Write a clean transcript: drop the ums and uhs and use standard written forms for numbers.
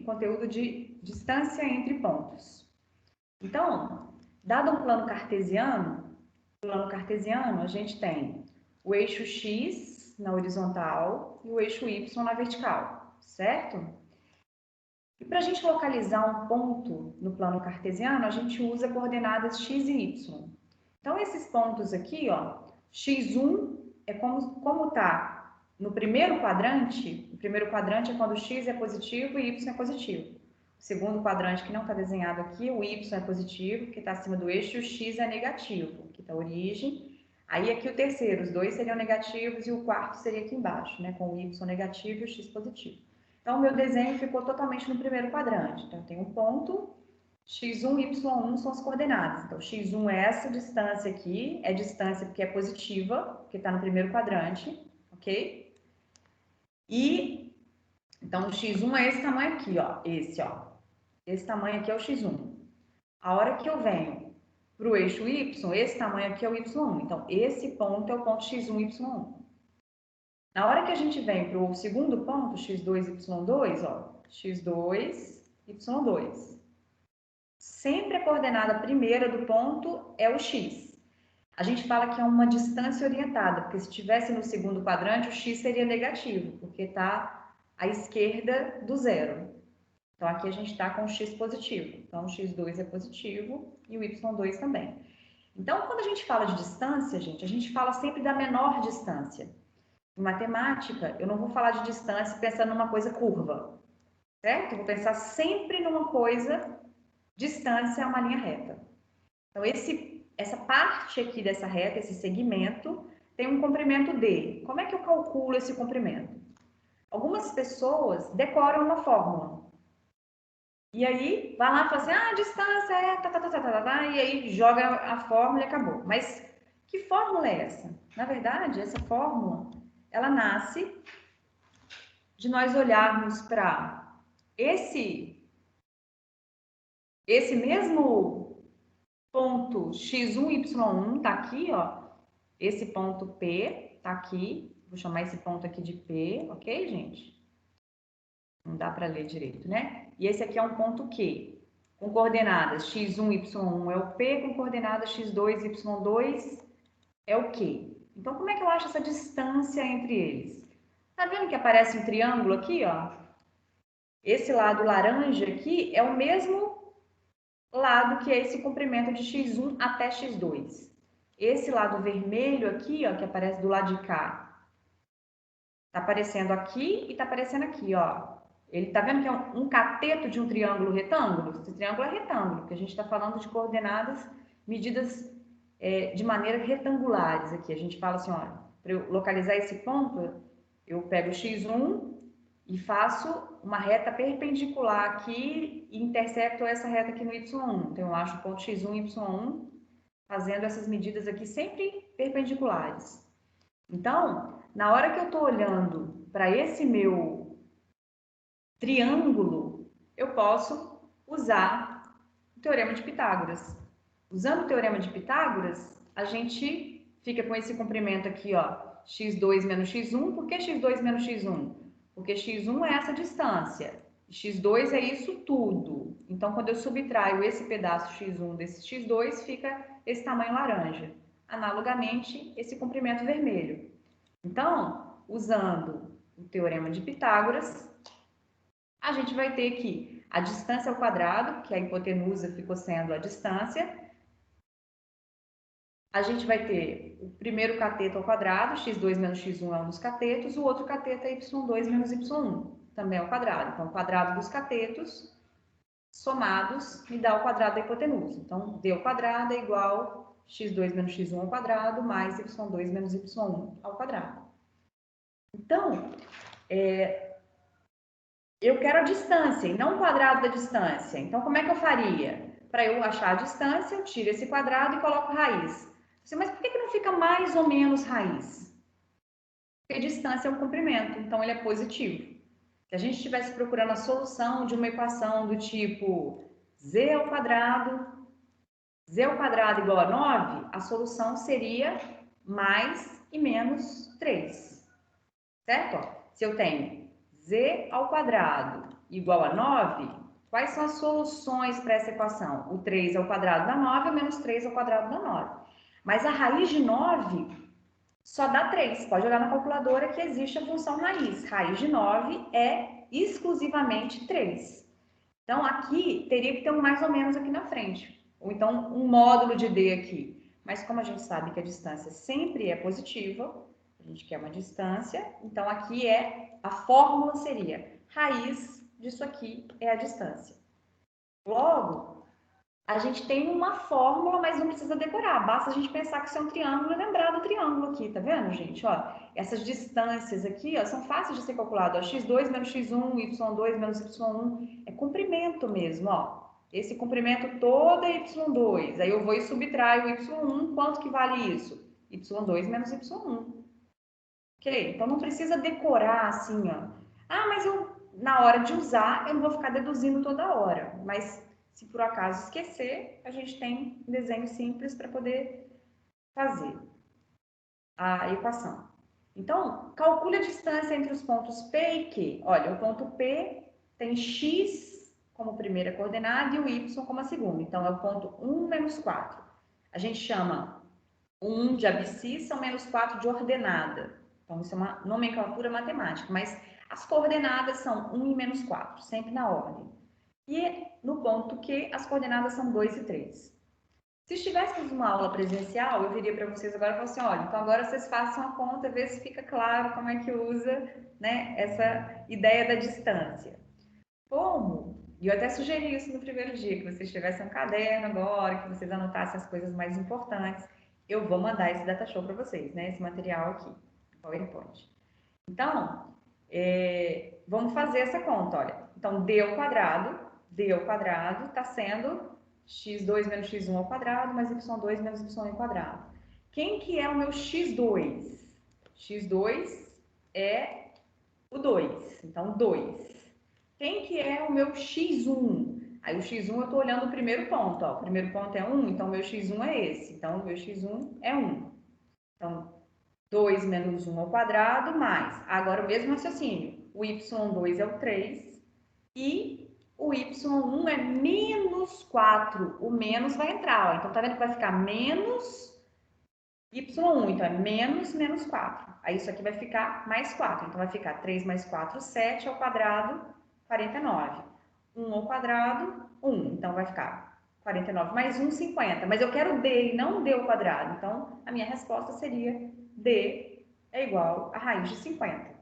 conteúdo de distância entre pontos. Então, dado um plano cartesiano, a gente tem o eixo x na horizontal e o eixo y na vertical, certo? E para a gente localizar um ponto no plano cartesiano, a gente usa coordenadas x e y. Então, esses pontos aqui, ó, x1 é como está no primeiro quadrante. O primeiro quadrante é quando x é positivo e y é positivo. O segundo quadrante, que não está desenhado aqui, o y é positivo, que está acima do eixo, e o x é negativo, que está a origem. Aí aqui o terceiro, os dois seriam negativos e o quarto seria aqui embaixo, né, com o y negativo e o x positivo. Então, o meu desenho ficou totalmente no primeiro quadrante. Então, tem um ponto, x1 e y1 são as coordenadas. Então, x1 é essa distância aqui, é distância porque é positiva, porque está no primeiro quadrante, ok? E, então, o x1 é esse tamanho aqui, ó, esse, ó. Esse tamanho aqui é o x1. A hora que eu venho para o eixo y, esse tamanho aqui é o y1. Então, esse ponto é o ponto x1 e y1. Na hora que a gente vem para o segundo ponto, x2, y2, ó, x2, y2. Sempre a coordenada primeira do ponto é o x. A gente fala que é uma distância orientada, porque se estivesse no segundo quadrante, o x seria negativo, porque está à esquerda do zero. Então, aqui a gente está com o x positivo. Então, o x2 é positivo e o y2 também. Então, quando a gente fala de distância, gente, a gente fala sempre da menor distância. Em matemática, eu não vou falar de distância pensando numa coisa curva, certo? Eu vou pensar sempre numa coisa, distância é uma linha reta. Então, essa parte aqui dessa reta, esse segmento, tem um comprimento d. Como é que eu calculo esse comprimento? Algumas pessoas decoram uma fórmula. E aí, vai lá e fala assim, a distância é... e aí joga a fórmula e acabou. Mas que fórmula é essa? Na verdade, essa fórmula, ela nasce de nós olharmos para esse mesmo ponto x1, y1, tá aqui, ó. Esse ponto P tá aqui. Vou chamar esse ponto aqui de P, ok, gente? Não dá para ler direito, né? E esse aqui é um ponto Q, com coordenadas x1, y1 é o P, com coordenadas x2, y2 é o Q. Então, como é que eu acho essa distância entre eles? Tá vendo que aparece um triângulo aqui, ó? Esse lado laranja aqui é o mesmo lado que é esse comprimento de x1 até x2. Esse lado vermelho aqui, ó, que aparece do lado de cá, tá aparecendo aqui e tá aparecendo aqui, ó. Ele tá vendo que é um cateto de um triângulo retângulo? Esse triângulo é retângulo, porque a gente está falando de coordenadas medidas de maneira retangulares aqui. A gente fala assim, olha, para eu localizar esse ponto, eu pego o x1 e faço uma reta perpendicular aqui e intersecto essa reta aqui no y1. Então, eu acho o ponto x1 e y1 fazendo essas medidas aqui sempre perpendiculares. Então, na hora que eu estou olhando para esse meu triângulo, eu posso usar o Teorema de Pitágoras. Usando o Teorema de Pitágoras, a gente fica com esse comprimento aqui, ó, x2 menos x1. Por que x2 menos x1? Porque x1 é essa distância, x2 é isso tudo. Então, quando eu subtraio esse pedaço x1 desse x2, fica esse tamanho laranja. Analogamente, esse comprimento vermelho. Então, usando o Teorema de Pitágoras, a gente vai ter que a distância ao quadrado, que a hipotenusa ficou sendo a distância. A gente vai ter o primeiro cateto ao quadrado, x2 menos x1 é um dos catetos, o outro cateto é y2 menos y1, também ao quadrado. Então, o quadrado dos catetos somados me dá o quadrado da hipotenusa. Então, d ao quadrado é igual x2 menos x1 ao quadrado mais y2 menos y1 ao quadrado. Então, eu quero a distância e não o quadrado da distância. Então, como é que eu faria? Para eu achar a distância, eu tiro esse quadrado e coloco raiz. Mas por que não fica mais ou menos raiz? Porque distância é um comprimento, então ele é positivo. Se a gente estivesse procurando a solução de uma equação do tipo z ao quadrado igual a 9, a solução seria mais e menos 3. Certo? Se eu tenho z ao quadrado igual a 9, quais são as soluções para essa equação? O 3 ao quadrado dá 9, o menos 3 ao quadrado dá 9. Mas a raiz de 9 só dá 3. Pode olhar na calculadora que existe a função raiz. Raiz de 9 é exclusivamente 3. Então, aqui teria que ter um mais ou menos aqui na frente. Ou então, um módulo de D aqui. Mas como a gente sabe que a distância sempre é positiva, a gente quer uma distância, então aqui a fórmula seria raiz disso aqui é a distância. Logo, a gente tem uma fórmula, mas não precisa decorar. Basta a gente pensar que isso é um triângulo e lembrar do triângulo aqui, tá vendo, gente? Ó, essas distâncias aqui, ó, são fáceis de ser calculado. Ó, x2 menos x1, y2 menos y1, é comprimento mesmo, ó. Esse comprimento todo é y2. Aí eu vou e subtraio o y1, quanto que vale isso? y2 menos y1. Ok? Então não precisa decorar assim, ó. Ah, mas na hora de usar, eu não vou ficar deduzindo toda hora. Mas se por acaso esquecer, a gente tem um desenho simples para poder fazer a equação. Então, calcule a distância entre os pontos P e Q. Olha, o ponto P tem x como primeira coordenada e o y como a segunda. Então, é o ponto 1 menos 4. A gente chama 1 de abscissa, menos 4 de ordenada. Então, isso é uma nomenclatura matemática, mas as coordenadas são 1 e menos 4, sempre na ordem. E no ponto Q, as coordenadas são 2 e 3. Se estivéssemos numa aula presencial, eu viria para vocês agora e falaria assim, olha, então agora vocês façam a conta, vê se fica claro como é que usa, né, essa ideia da distância. Como? E eu até sugeri isso no primeiro dia, que vocês tivessem um caderno agora, que vocês anotassem as coisas mais importantes. Eu vou mandar esse data show para vocês, né, esse material aqui, PowerPoint. Então, vamos fazer essa conta, olha. Então, d ao quadrado está sendo x2 menos x1 ao quadrado, mais y2 menos y1 ao quadrado. Quem que é o meu x2? x2 é o 2, então 2. Quem que é o meu x1? Aí o x1 eu estou olhando o primeiro ponto, ó. O primeiro ponto é 1, então o meu x1 é esse. Então, o meu x1 é 1. Então, 2 menos 1 ao quadrado, mais. Agora, o mesmo raciocínio. O y2 é o 3 e o y1 é menos 4. O menos vai entrar, ó. Então, tá vendo que vai ficar menos y1. Então, é menos 4. Aí, isso aqui vai ficar mais 4. Então, vai ficar 3 mais 4, 7 ao quadrado, 49. 1 ao quadrado, 1. Então, vai ficar 49 mais 1, 50. Mas eu quero d e não d ao quadrado. Então, a minha resposta seria d é igual a raiz de 50.